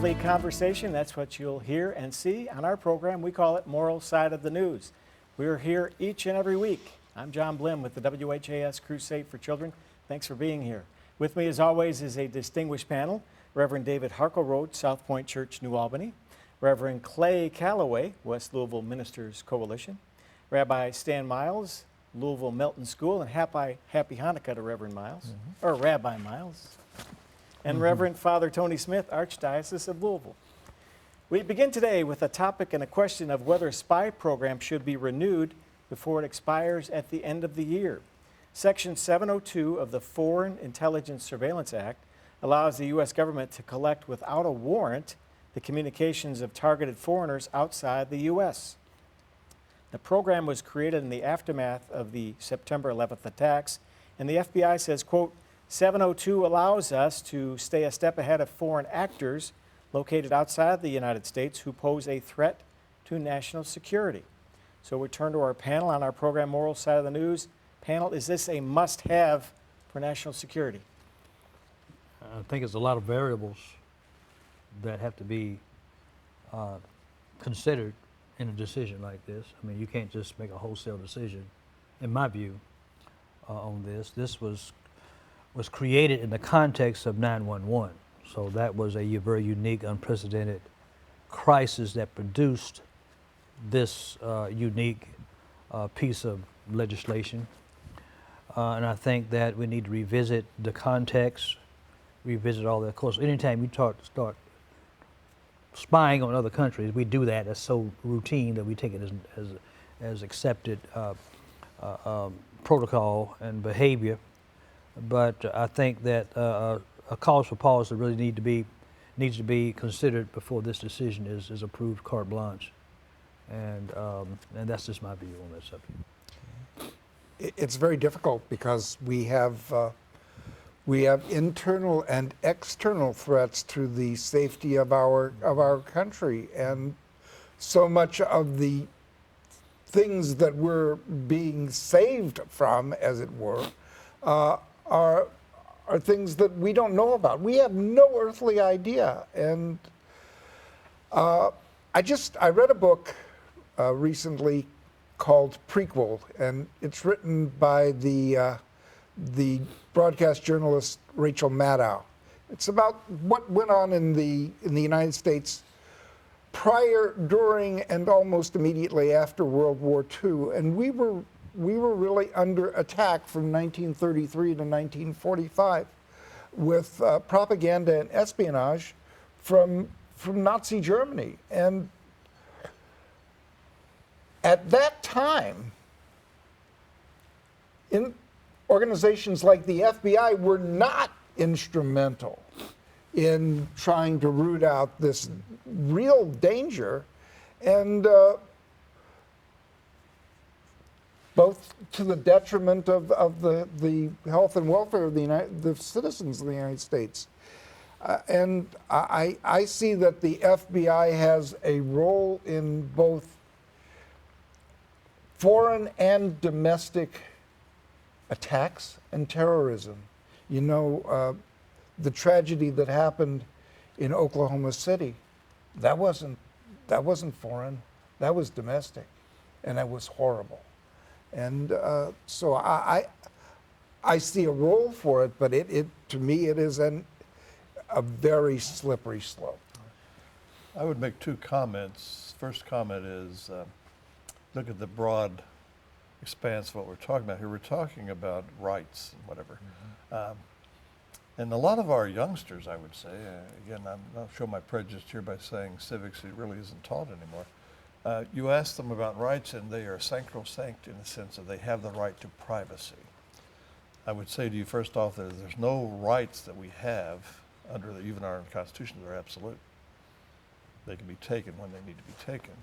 lively conversation. That's what you'll hear and see on our program. We call it Moral Side of the News. We're here each and every week. I'm John Blim with the WHAS Crusade for Children. Thanks for being here. With me, as always, is a distinguished panel. Reverend David Harkleroad, South Point Church, New Albany. Reverend Clay Calloway, West Louisville Ministers Coalition. Rabbi Stan Miles, Louisville Melton School, and happy Hanukkah to Reverend Miles, or Rabbi Miles. And Reverend Father Tony Smith, Archdiocese of Louisville. We begin today with a topic and a question of whether a spy program should be renewed before it expires at the end of the year. Section 702 of the Foreign Intelligence Surveillance Act allows the U.S. government to collect without a warrant the communications of targeted foreigners outside the U.S. The program was created in the aftermath of the September 11th attacks, and the FBI says, quote, 702 allows us to stay a step ahead of foreign actors located outside the United States who pose a threat to national security. So we turn to our panel on our program, Moral Side of the News. Panel, is this a must-have for national security? I think it's a lot of variables that have to be considered in a decision like this. I mean, you can't just make a wholesale decision, in my view, on this. This was created in the context of 9/11. So that was a very unique, unprecedented crisis that produced this unique piece of legislation. And I think that we need to revisit the context, revisit all that. Of course, anytime you start spying on other countries, we do that. That's so routine that we take it as accepted protocol and behavior. But I think that a cause for pause that really needs to be considered before this decision is approved carte blanche, and that's just my view on that subject. It's very difficult because we have internal and external threats to the safety of our country, and so much of the things that we're being saved from, as it were, are things that we don't know about. We have no earthly idea. And I read a book recently called Prequel, and it's written by the broadcast journalist Rachel Maddow. It's about what went on in the United States prior, during, and almost immediately after World War II, and we were really under attack from 1933 to 1945 with propaganda and espionage from Nazi Germany. And at that time, organizations like the FBI were not instrumental in trying to root out this real danger, and both to the detriment of the health and welfare of the citizens of the United States. And I see that the FBI has a role in both foreign and domestic attacks and terrorism. You know, the tragedy that happened in Oklahoma City, that wasn't foreign, that was domestic, and that was horrible. And so I see a role for it, but to me it is a very slippery slope. I would make two comments. First comment is look at the broad expanse of what we're talking about here. We're talking about rights and whatever. And a lot of our youngsters, I would say, again, I'm not showing my prejudice here by saying civics, it really isn't taught anymore. You ask them about rights and they are sacrosanct in the sense that they have the right to privacy. I would say to you first off that there's no rights that we have under even our Constitution that are absolute. They can be taken when they need to be taken.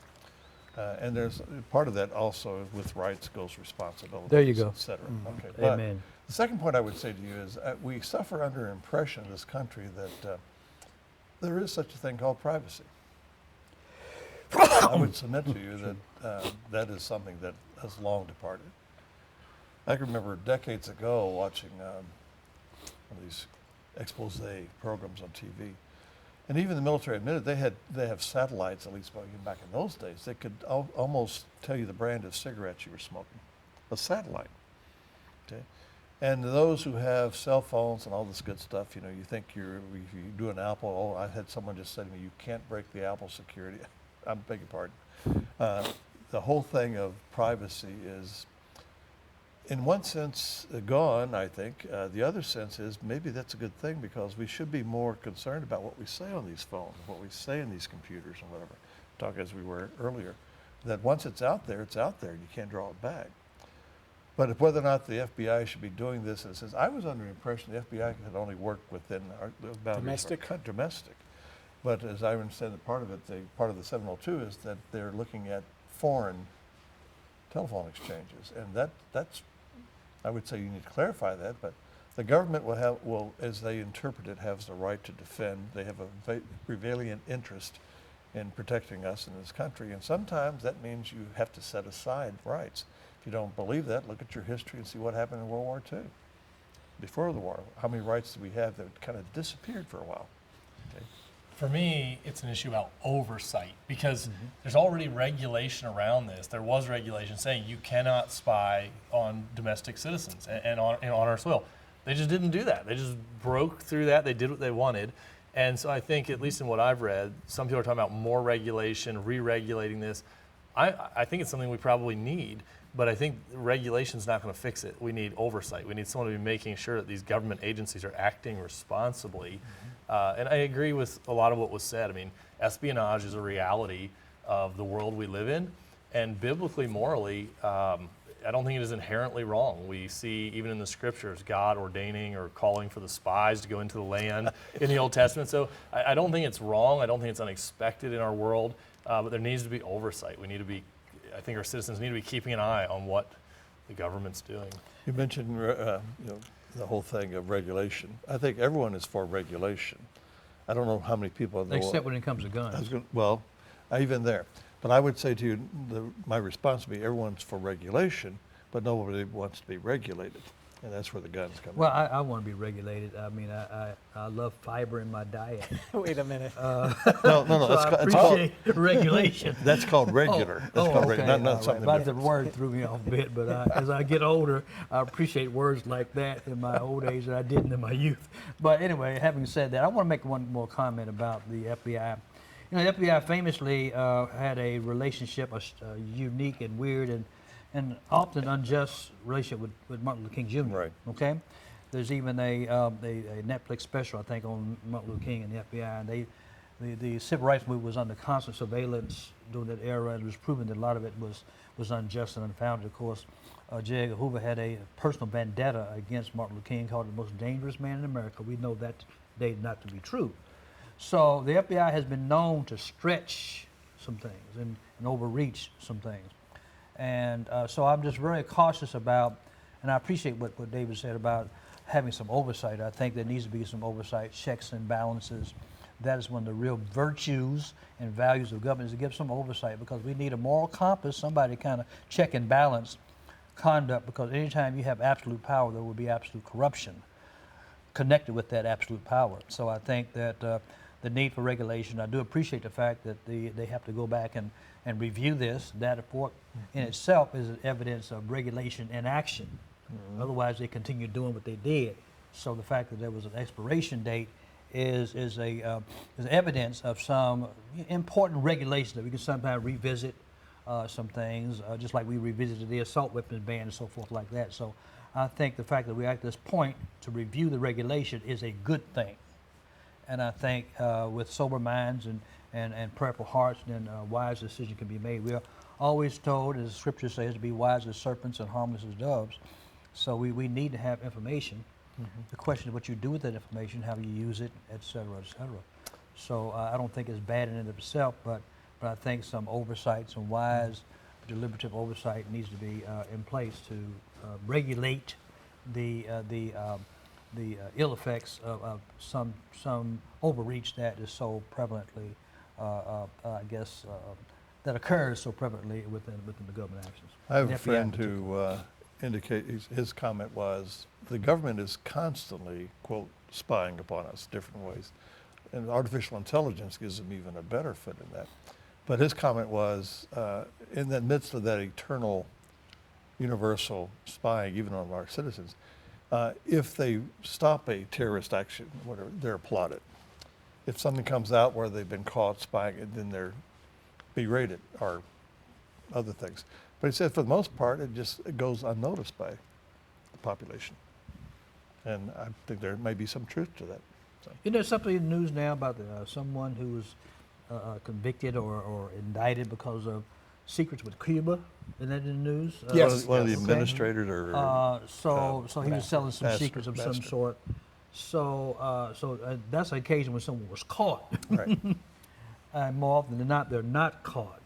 And there's part of that also with rights goes responsibility. There you go. Et cetera. Okay. Amen. The second point I would say to you is we suffer under an impression in this country that there is such a thing called privacy. I would submit to you that that is something that has long departed. I can remember decades ago watching one of these expose programs on TV, And even the military admitted they have satellites, at least even back in those days, that could almost tell you the brand of cigarettes you were smoking. A satellite. Okay. And those who have cell phones and all this good stuff, you know, you think if you do an Apple, I had someone just say to me, you can't break the Apple security. I beg your pardon. The whole thing of privacy is, in one sense, gone, I think. The other sense is maybe that's a good thing, because we should be more concerned about what we say on these phones, what we say in these computers and whatever. Talk as we were earlier, that once it's out there, and you can't draw it back. But if whether or not the FBI should be doing this, and it says, I was under the impression the FBI could only work within the boundaries of domestic. But as I understand that part of it, part of the 702 is that they're looking at foreign telephone exchanges, and that's, I would say you need to clarify that, but the government will, as they interpret it, has the right to defend. They have a prevalent interest in protecting us in this country, and sometimes that means you have to set aside rights. If you don't believe that, look at your history and see what happened in World War II. Before the war, how many rights did we have that kind of disappeared for a while? Okay. For me, it's an issue about oversight, because there's already regulation around this. There was regulation saying you cannot spy on domestic citizens and on our soil. They just didn't do that. They just broke through that. They did what they wanted. And so I think, at least in what I've read, some people are talking about more regulation, re-regulating this. I think it's something we probably need, but I think regulation's not going to fix it. We need oversight. We need someone to be making sure that these government agencies are acting responsibly. And I agree with a lot of what was said. I mean, espionage is a reality of the world we live in, and biblically, morally, I don't think it is inherently wrong. We see, even in the scriptures, God ordaining or calling for the spies to go into the land in the Old Testament. So I don't think it's wrong. I don't think it's unexpected in our world, but there needs to be oversight. We need to be, I think our citizens need to be keeping an eye on what the government's doing. You mentioned the whole thing of regulation. I think everyone is for regulation. I don't know how many people know. Except when it comes to guns. Even there. But I would say to you, my response would be everyone's for regulation, but nobody wants to be regulated. And that's where the guns come in. Well, I want to be regulated. I mean, I love fiber in my diet. Wait a minute. No. So That's I called appreciate regulation. That's called regular. That's called okay. not something But the different. word threw me off a bit, but as I get older, I appreciate words like that in my old age that I didn't in my youth. But anyway, having said that, I want to make one more comment about the FBI. You know, the FBI famously had a relationship, a unique and weird and often unjust relationship with Martin Luther King Jr. Right. Okay, there's even a Netflix special, I think, on Martin Luther King and the FBI. And the civil rights movement was under constant surveillance during that era, and it was proven that a lot of it was unjust and unfounded. Of course, J. Edgar Hoover had a personal vendetta against Martin Luther King, called the most dangerous man in America. We know that today not to be true. So the FBI has been known to stretch some things and overreach some things. And so I'm just very cautious about, and I appreciate what David said about having some oversight. I think there needs to be some oversight, checks and balances. That is one of the real virtues and values of government, is to give some oversight, because we need a moral compass, somebody to kind of check and balance conduct, because anytime you have absolute power, there will be absolute corruption connected with that absolute power. So I think that the need for regulation, I do appreciate the fact that they have to go back and review this. That report in itself is evidence of regulation in action. Otherwise, they continue doing what they did. So the fact that there was an expiration date is evidence of some important regulations that we can sometimes revisit some things, just like we revisited the assault weapons ban and so forth like that. So I think the fact that we're at this point to review the regulation is a good thing. And I think with sober minds and prayerful hearts, then a wise decision can be made. We are always told, as the scripture says, to be wise as serpents and harmless as doves. So we need to have information. The question is what you do with that information, how you use it, et cetera, et cetera. So I don't think it's bad in and of itself, but I think some oversight, some wise, deliberative oversight needs to be in place to regulate the ill effects of some overreach that is so prevalently, I guess, that occurs so prevalently within the government actions. I have The a FBI friend in particular. who indicates, his comment was, the government is constantly, quote, spying upon us different ways. and artificial intelligence gives them even a better foot in that. But his comment was, in the midst of that eternal universal spying, even on our citizens, if they stop a terrorist action, whatever, they're applauded. If something comes out where they've been caught spying, then they're berated or other things. But he said for the most part, it goes unnoticed by the population. And I think there may be some truth to that. So. Isn't there something in the news now about someone who was convicted or indicted because of secrets with Cuba? Isn't that in the news? Yes. One of the administrators or So he was selling some master- secrets of some master. sort. So that's an occasion when someone was caught. right. And more often than not, they're not caught.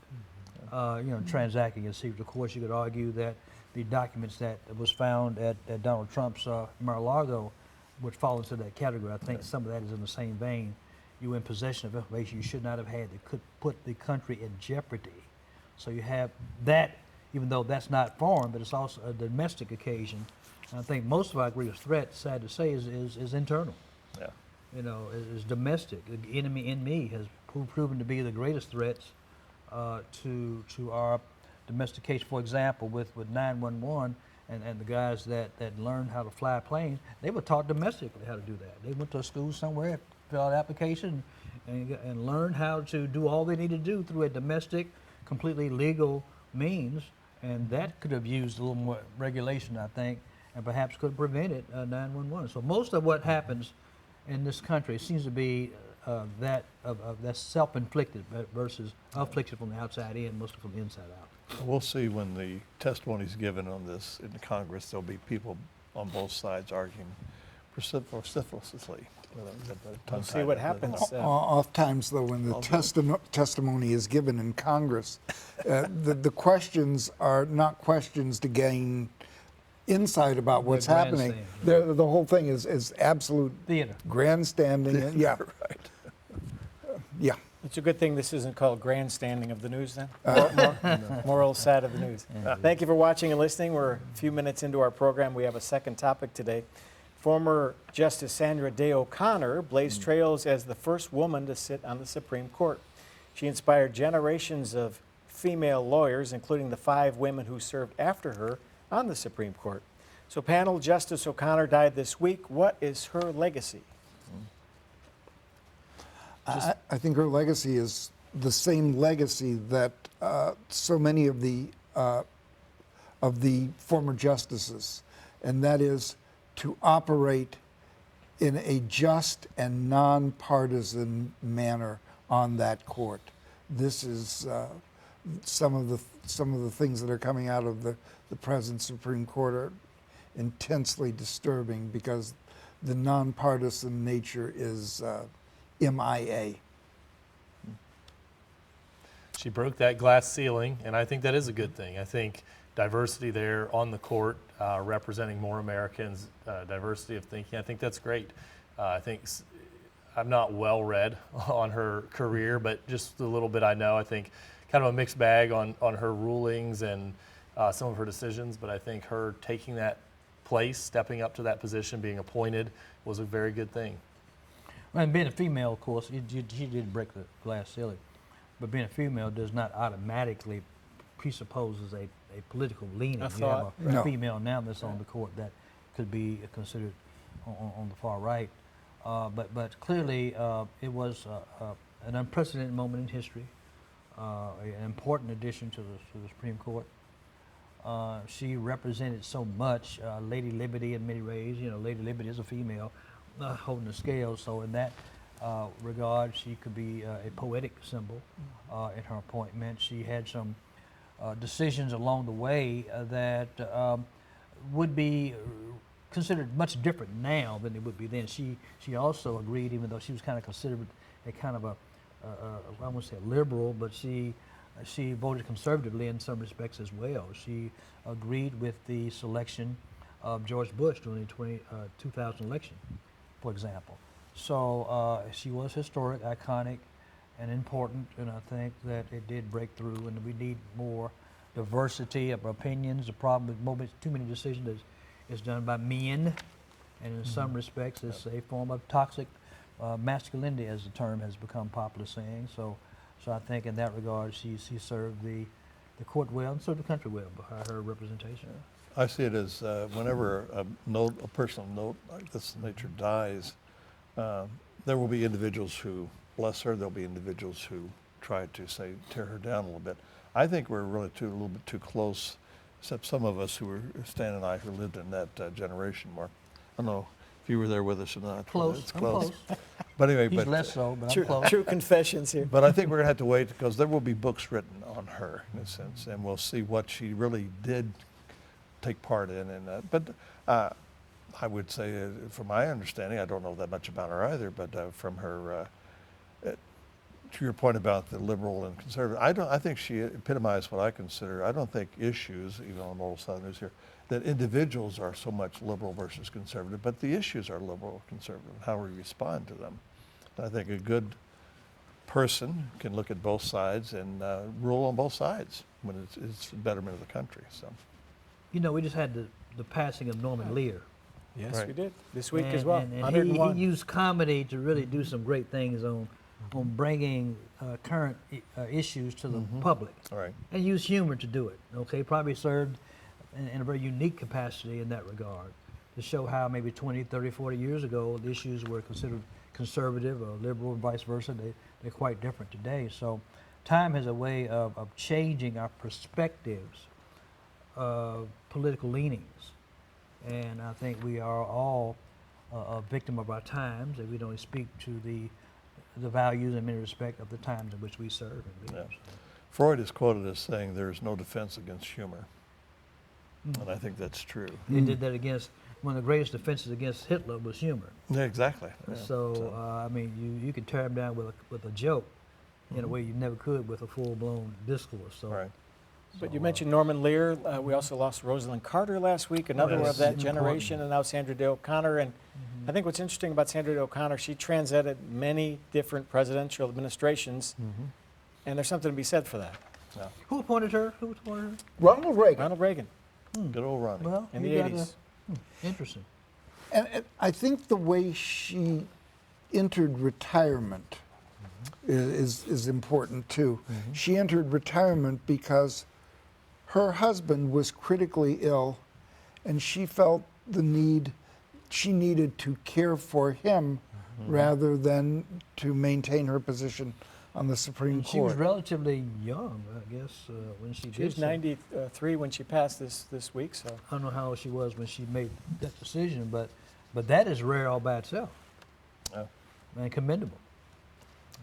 Transacting a secret. Of course, you could argue that the documents that was found at Donald Trump's Mar-a-Lago would fall into that category. I think some of that is in the same vein. You were in possession of information you should not have had that could put the country in jeopardy. So you have that, even though that's not foreign, but it's also a domestic occasion. And I think most of our greatest threat, sad to say, is internal. Yeah. Is domestic. The enemy in me has proven to be the greatest threats to our domestication. For example, with 911 and the guys that learned how to fly planes, they were taught domestically how to do that. They went to a school somewhere, filled out an application, and learned how to do all they needed to do through a domestic, completely legal means. And that could have used a little more regulation, I think, and perhaps could have prevented 911. So most of what happens in this country seems to be that's self-inflicted versus afflicted from the outside in, mostly from the inside out. We'll see when the testimony is given on this in the Congress. There'll be people on both sides arguing vociferously. We'll see what happens. Oftentimes, though, when the testimony is given in Congress, the questions are not questions to gain insight about what's happening. The whole thing is absolute Theater. grandstanding. Yeah. Right. Yeah. It's a good thing this isn't called grandstanding of the news then. Moral side of the news. Thank you for watching and listening. We're a few minutes into our program. We have a second topic today. Former Justice Sandra Day O'Connor blazed trails as the first woman to sit on the Supreme Court. She inspired generations of female lawyers, including the 5 women who served after her on the Supreme Court. So panel, Justice O'Connor died this week. What is her legacy? I think her legacy is the same legacy that so many of the former justices, and that is to operate in a just and nonpartisan manner on that court. This is some of the things that are coming out of the present Supreme Court are intensely disturbing because the nonpartisan nature is MIA. She broke that glass ceiling, and I think that is a good thing. I think diversity there on the court, representing more Americans, diversity of thinking, I think that's great. I'm not well read on her career, but just the little bit I know, I think kind of a mixed bag on her rulings and some of her decisions, but I think her taking that place, stepping up to that position, being appointed, was a very good thing. And being a female, of course, she did break the glass ceiling, but being a female does not automatically presupposes a political leaning. You have a female now that's on the court that could be considered on the far right. But clearly it was an unprecedented moment in history, an important addition to the Supreme Court. She represented so much, Lady Liberty in many ways. Lady Liberty is a female holding the scale, so in that regard, she could be a poetic symbol in her appointment. She had some decisions along the way that would be considered much different now than it would be then. She also agreed, even though she was kind of considered a kind of I won't say a liberal, but she voted conservatively in some respects as well. She agreed with the selection of George Bush during the 2000 election, for example. So she was historic, iconic, and important, and I think that it did break through, and we need more diversity of opinions. The problem with too many decisions is done by men, and in some respects it's a form of toxic masculinity, as the term has become popular saying. So I think in that regard, she served the court well and served the country well by her representation. I see it as whenever a personal note like this nature dies, there will be individuals who bless her. There'll be individuals who try to say tear her down a little bit. I think we're really a little bit too close, except some of us who were Stan and I who lived in that generation. Mark, I don't know if you were there with us or not. Close. It's I'm close. close. But anyway, He's less so, but True, I'm close. true confessions here. But I think we're going to have to wait because there will be books written on her in a sense, and we'll see what she really did take part in. But I would say, from my understanding, I don't know that much about her either, but from her, to your point about the liberal and conservative, I think she epitomized what I consider. I don't think issues, even on the moral side of the news here, that individuals are so much liberal versus conservative, but the issues are liberal, conservative, and how we respond to them. I think a good person can look at both sides and rule on both sides when it's the betterment of the country. So, You know, we just had the passing of Norman Lear. Yes, Right. we did. This week as And- well. and he 101. used comedy to really do some great things on bringing current issues to the public. all right. And use humor to do it. Okay, probably served in a very unique capacity in that regard to show how maybe 20, 30, 40 years ago the issues were considered conservative or liberal and vice versa. They're quite different today. So time has a way of changing our perspectives of political leanings. And I think we are all a victim of our times, and we don't speak to the values in many respects of the times in which we serve and live. Yeah. Freud is quoted as saying there is no defense against humor. And I think that's true. They did that against, one of the greatest defenses against Hitler was humor. Yeah, exactly. Yeah. So, I mean, you can tear him down with a joke in a way you never could with a full-blown discourse. So, Right. But you mentioned Norman Lear. We also lost Rosalind Carter last week, another one of Yes, that important. generation, and now Sandra Day O'Connor. And I think what's interesting about Sandra Day O'Connor, she transcended many different presidential administrations, and there's something to be said for that. Yeah. Who appointed her? Who appointed her? Ronald Reagan. Ronald Reagan Good old Ronnie. Well, in the you got 80s. interesting. And I think the way she entered retirement is important too. She entered retirement because her husband was critically ill, and she felt the need, she needed to care for him rather than to maintain her position on the Supreme And she was Court. relatively young, I guess, when she She did was so. 93 when she passed this week, so. I don't know how old she was when she made that decision, but that is rare all by itself Yeah. and commendable.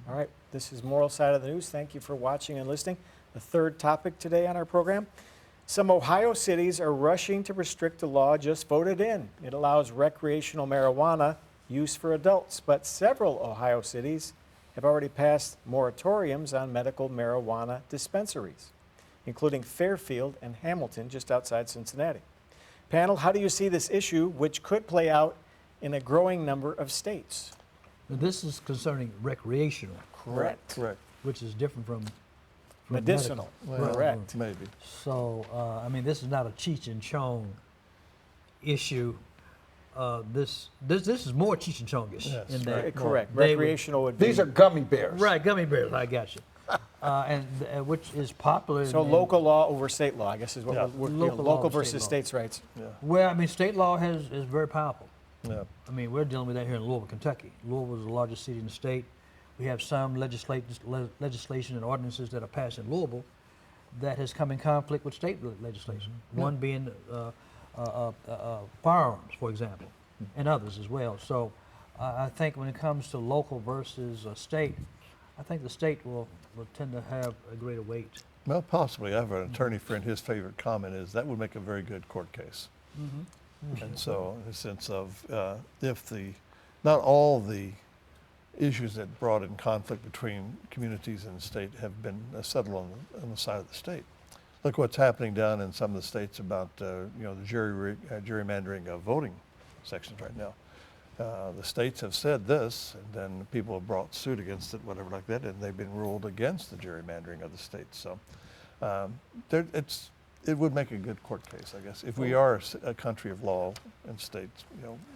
All right, this is Moral Side of the News. Thank you for watching and listening. The third topic today on our program. Some Ohio cities are rushing to restrict a law just voted in. It allows recreational marijuana use for adults, but several Ohio cities have already passed moratoriums on medical marijuana dispensaries, including Fairfield and Hamilton, just outside Cincinnati. Panel, how do you see this issue, which could play out in a growing number of states? Now, this is concerning recreational, Correct. which is different from Medicinal. medical. Correct. Maybe. So, I mean, this is not a Cheech and Chong issue. This is more Cheech and Chongish Yes, in that. Correct. they would- Recreational would be. These are gummy bears. Right, gummy bears. I got you. Which is popular. So in- local law over state law, I guess is what Yeah. we're, Local law local over versus state law. states' rights. Yeah. Well, I mean, state law is very powerful. Yeah. I mean, we're dealing with that here in Louisville, Kentucky. Louisville is the largest city in the state. We have some legislation and ordinances that are passed in Louisville that has come in conflict with state legislation. One being firearms, for example, and others as well. So I think when it comes to local versus state, I think the state will tend to have a greater weight. Well, possibly. I have an attorney friend, his favorite comment is that would make a very good court case. And so, in the sense of if not all the issues that brought in conflict between communities and the state have been settled on the side of the state. Look what's happening down in some of the states about the gerrymandering of voting sections right now. The states have said this, and then people have brought suit against it, whatever like that, and they've been ruled against the gerrymandering of the states. So it would make a good court case, I guess. If we are a country of law and states,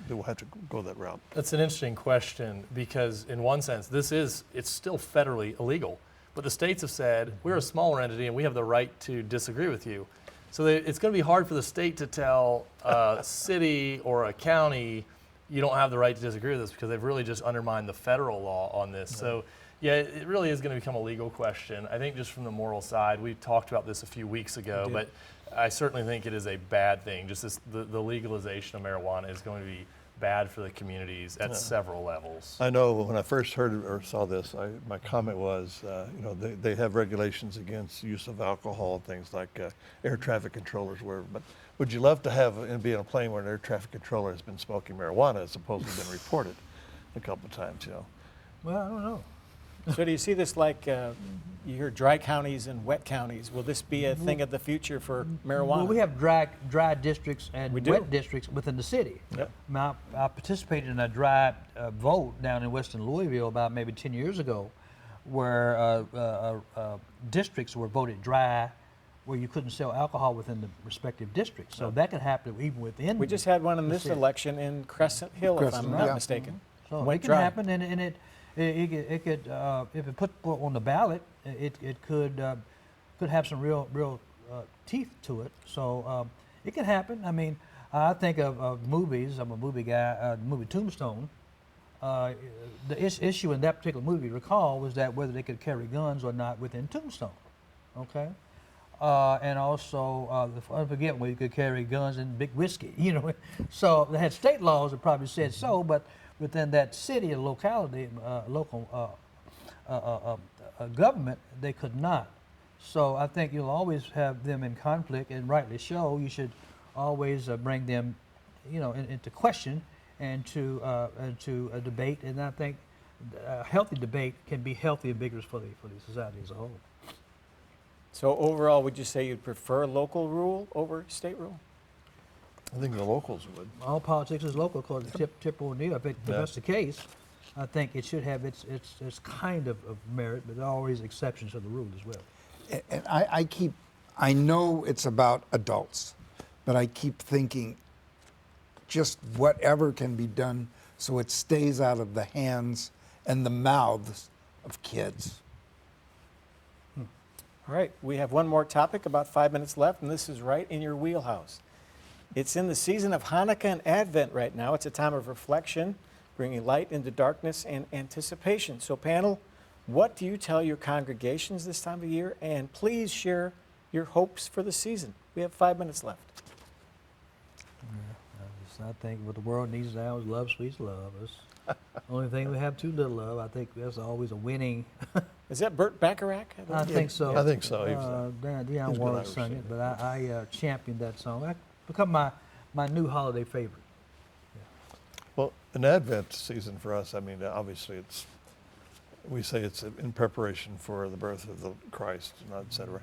they will have to go that route. That's an interesting question because in one sense, it's still federally illegal. But the states have said, we're a smaller entity and we have the right to disagree with you. So it's going to be hard for the state to tell a city or a county, you don't have the right to disagree with this because they've really just undermined the federal law on this. So yeah, it really is going to become a legal question. I think just from the moral side, we talked about this a few weeks ago, but I certainly think it is a bad thing. Just the legalization of marijuana is going to be bad for the communities at several levels. I know when I first heard or saw this, my comment was, they have regulations against use of alcohol and things like air traffic controllers, wherever. But would you love to have and be on a plane where an air traffic controller has been smoking marijuana as supposedly been reported a couple of times, Well, I don't know. So do you see this like you hear dry counties and wet counties? Will this be a thing of the future for marijuana? Well, we have dry districts and We do. wet districts within the city. Yep. Now, I participated in a dry vote down in western Louisville about maybe 10 years ago where districts were voted dry where you couldn't sell alcohol within the respective districts. So that could happen even within. We just had one in the this city. election in Crescent Hill, if I'm not mistaken. So Went it can dry. happen, and it could if it put on the ballot, it could have some real teeth to it. So it can happen. I mean, I think of movies. I'm a movie guy. The movie Tombstone. The issue in that particular movie, recall, was that whether they could carry guns or not within Tombstone. Okay. And also, I forget where you could carry guns and big whiskey, So they had state laws that probably said so, but within that city or locality, local government, they could not. So I think you'll always have them in conflict, and rightly so. You should always bring them, into question and to a debate. And I think a healthy debate can be healthy and vigorous for the society as a whole. So overall, would you say you'd prefer local rule over state rule? I think the locals would. All politics is local, according to Tip O'Neill. If that's the case, I think it should have its kind of merit, but there are always exceptions to the rule as well. And I know it's about adults, but I keep thinking just whatever can be done so it stays out of the hands and the mouths of kids. All right, we have one more topic, about 5 minutes left, and this is right in your wheelhouse. It's in the season of Hanukkah and Advent right now. It's a time of reflection, bringing light into darkness and anticipation. So panel, what do you tell your congregations this time of year? And please share your hopes for the season. We have 5 minutes left. I think what the world needs now is love, sweet love. It's the only thing we have too little of. I think that's always a winning. Is that Burt Bacharach? I think so. I think so. He was Deion he's been Warwick Irish sung singer. it, but I championed that song. That become my new holiday favorite. Well, an Advent season for us, I mean, obviously we say it's in preparation for the birth of the Christ, et cetera.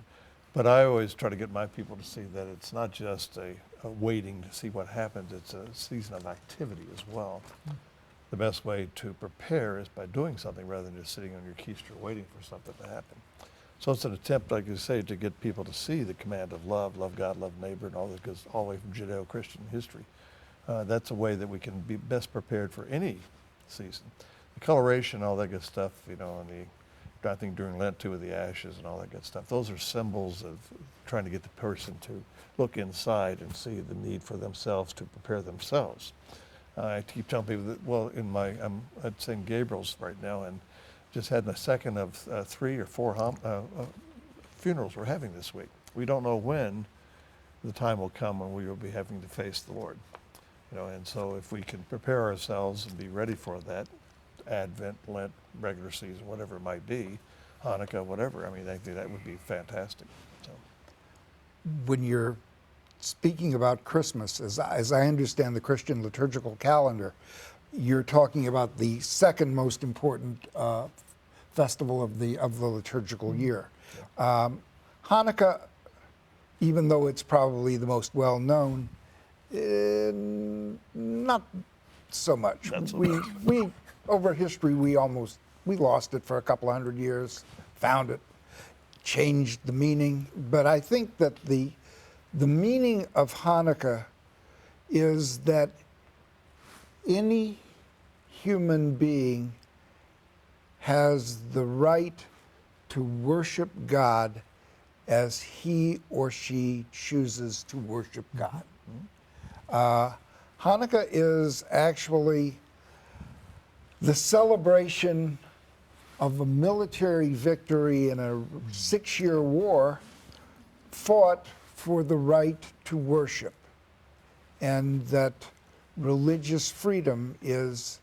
But I always try to get my people to see that it's not just a waiting to see what happens, it's a season of activity as well. The best way to prepare is by doing something rather than just sitting on your keister waiting for something to happen. So it's an attempt, like you say, to get people to see the command of love God, love neighbor, and all that goes all the way from Judeo-Christian history. That's a way that we can be best prepared for any season. The coloration, all that good stuff, and I think during Lent too with the ashes and all that good stuff, those are symbols of trying to get the person to look inside and see the need for themselves to prepare themselves. I keep telling people that, well, I'm at St. Gabriel's right now and just had the second of 3 or 4 funerals we're having this week. We don't know when the time will come when we will be having to face the Lord. And so if we can prepare ourselves and be ready for that, Advent, Lent, regular season, whatever it might be, Hanukkah, whatever, I think that would be fantastic. So. When you're speaking about Christmas, as I understand the Christian liturgical calendar, you're talking about the second most important festival of the liturgical year. Hanukkah, even though it's probably the most well known, not so much. We over history we lost it for a couple 100 years, found it, changed the meaning. But I think that the The meaning of Hanukkah is that any human being has the right to worship God as he or she chooses to worship God. Hanukkah is actually the celebration of a military victory in a 6-year war fought for the right to worship, and that religious freedom is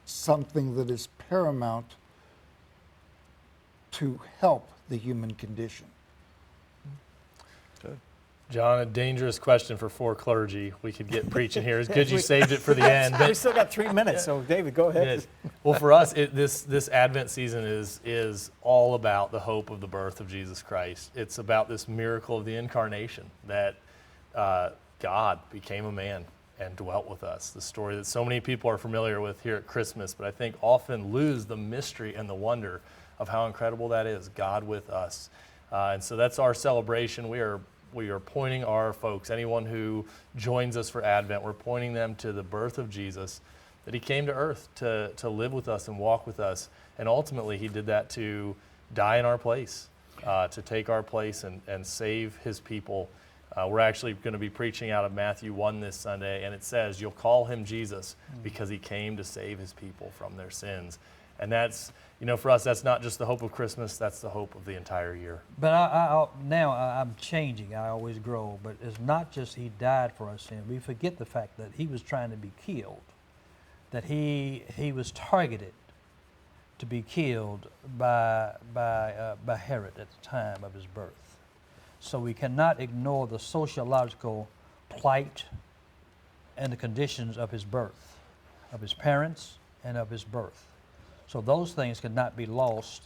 something that is paramount to help the human condition. Good. John, a dangerous question for 4 clergy. We could get preaching here. It's good you saved it for the end. We still got 3 minutes, so David, go ahead. Good. Well, for us, this Advent season is all about the hope of the birth of Jesus Christ. It's about this miracle of the incarnation, that God became a man and dwelt with us. The story that so many people are familiar with here at Christmas, but I think often lose the mystery and the wonder of how incredible that is, God with us. And so that's our celebration. We are pointing our folks, anyone who joins us for Advent, we're pointing them to the birth of Jesus, that he came to earth to live with us and walk with us. And ultimately, he did that to die in our place, to take our place and save his people. We're actually going to be preaching out of Matthew 1 this Sunday, and it says, you'll call him Jesus because he came to save his people from their sins. And that's, for us, that's not just the hope of Christmas, that's the hope of the entire year. But now I'm changing. I always grow. But it's not just he died for our sin. We forget the fact that he was trying to be killed, that he was targeted to be killed by Herod at the time of his birth. So we cannot ignore the sociological plight and the conditions of his birth, of his parents, and of his birth. So those things cannot be lost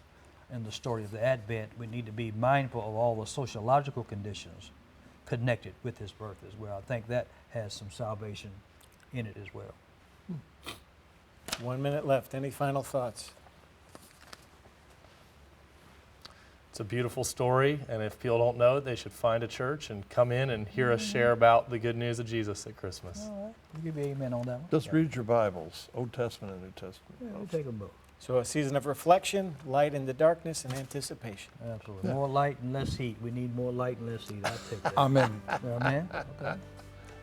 in the story of the Advent. We need to be mindful of all the sociological conditions connected with his birth as well. I think that has some salvation in it as well. 1 minute left. Any final thoughts? It's a beautiful story, and if people don't know it, they should find a church and come in and hear us share about the good news of Jesus at Christmas. All right. We'll give you amen on that one. Just read your Bibles, Old Testament and New Testament. Yeah, we'll take them both. So a season of reflection, light in the darkness, and anticipation. Absolutely. More light and less heat. We need more light and less heat. I'll take that. Amen. Amen. Okay.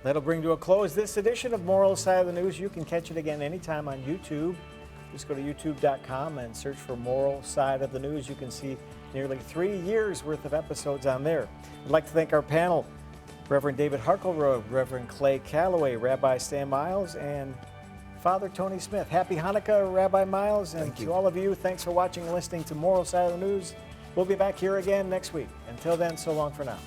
That'll bring to a close this edition of Moral Side of the News. You can catch it again anytime on YouTube. Just go to youtube.com and search for Moral Side of the News. You can see nearly 3 years worth of episodes on there. I'd like to thank our panel, Reverend David Harkleroad, Reverend Clay Calloway, Rabbi Stan Miles, and Father Tony Smith. Happy Hanukkah, Rabbi Miles, and to all of you, thanks for watching and listening to Moral Side of the News. We'll be back here again next week. Until then, so long for now.